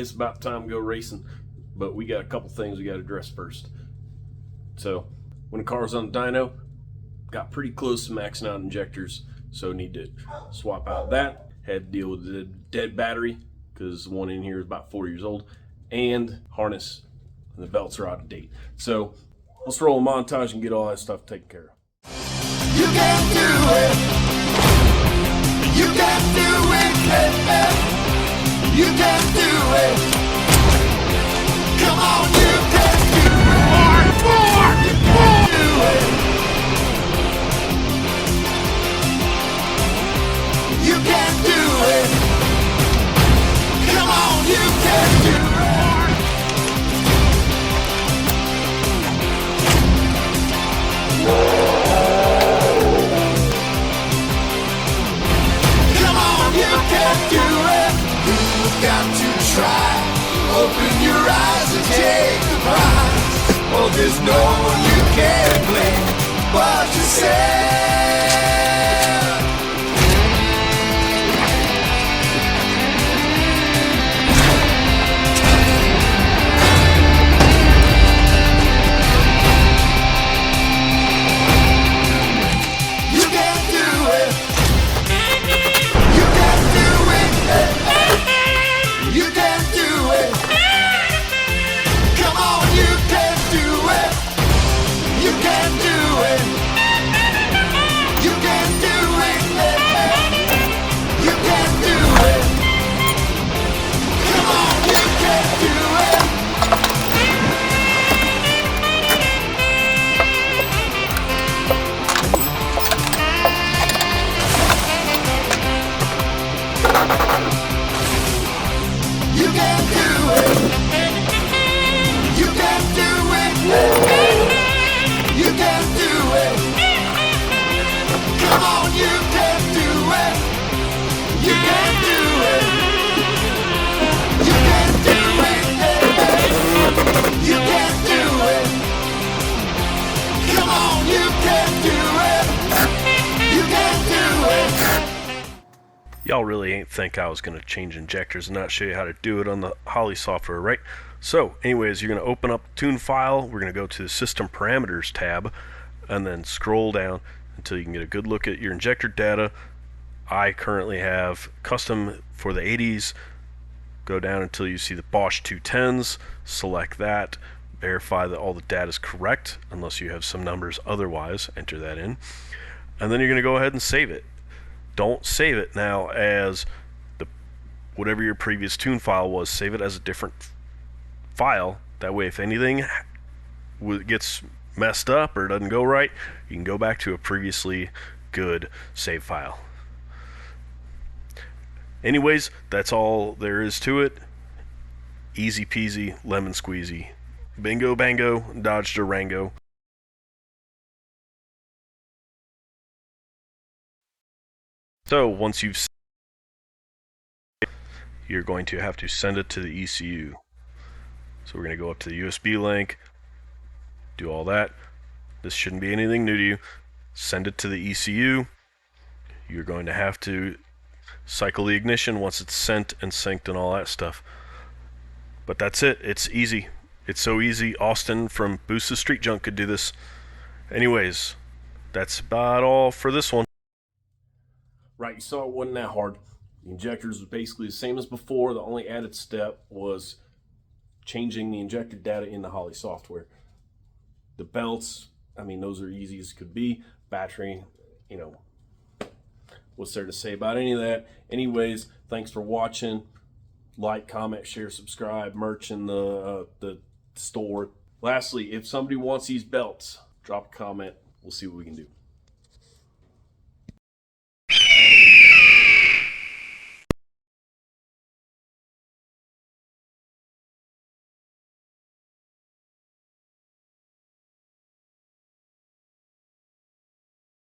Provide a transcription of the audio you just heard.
it's about time to go racing, but we got a couple things we got to address first. So when the car's on the dyno, got pretty close to maxing out injectors, so need to swap out that. Had to deal with the dead battery because the one in here is about 4 years old, and harness and the belts are out of date. So let's roll a montage and get all that stuff taken care of. You can do it. You can do it. You can do it. Come on, you can do it. More. Do it. You can do it. Come on, you can do it. Do it. You've got to try. Open your eyes and take the prize. Oh, there's no one you can blame but yourself. You can do it. You can do it. You can do it. Come on, you can do it. You can do it. You can do it. You can do it. Come on, you can do it. You can do it. You can do it. You can do it. Come on, you can do it. You can do it. You can do it. You can do it. Come on, you can do it. You can do it. Y'all really ain't think I was going to change injectors and not show you how to do it on the Holley software, right? So anyways, you're going to open up the tune file. We're going to go to the system parameters tab and then scroll down until you can get a good look at your injector data. I currently have custom for the 80s. Go down until you see the Bosch 210s, select that, verify that all the data is correct unless you have some numbers otherwise, enter that in, and then you're going to go ahead and save it. Don't save it now as the whatever your previous tune file was. Save it as a different file. That way if anything gets messed up or doesn't go right, you can go back to a previously good save file. Anyways, that's all there is to it. Easy peasy, lemon squeezy. Bingo bango, dodge Durango. So once you're going to have to send it to the ECU. So we're going to go up to the USB link, do all that. This shouldn't be anything new to you. Send it to the ECU. You're going to have to cycle the ignition once it's sent and synced and all that stuff. But that's it. It's easy. It's so easy. Austin from Boost the Street Junk could do this. Anyways, that's about all for this one. Right, you saw it wasn't that hard. The injectors was basically the same as before. The only added step was changing the injector data in the Holley software. The belts, I mean, those are easy as could be. Battery, you know, what's there to say about any of that? Anyways, thanks for watching. Like, comment, share, subscribe, merch in the store. Lastly, if somebody wants these belts, drop a comment. We'll see what we can do.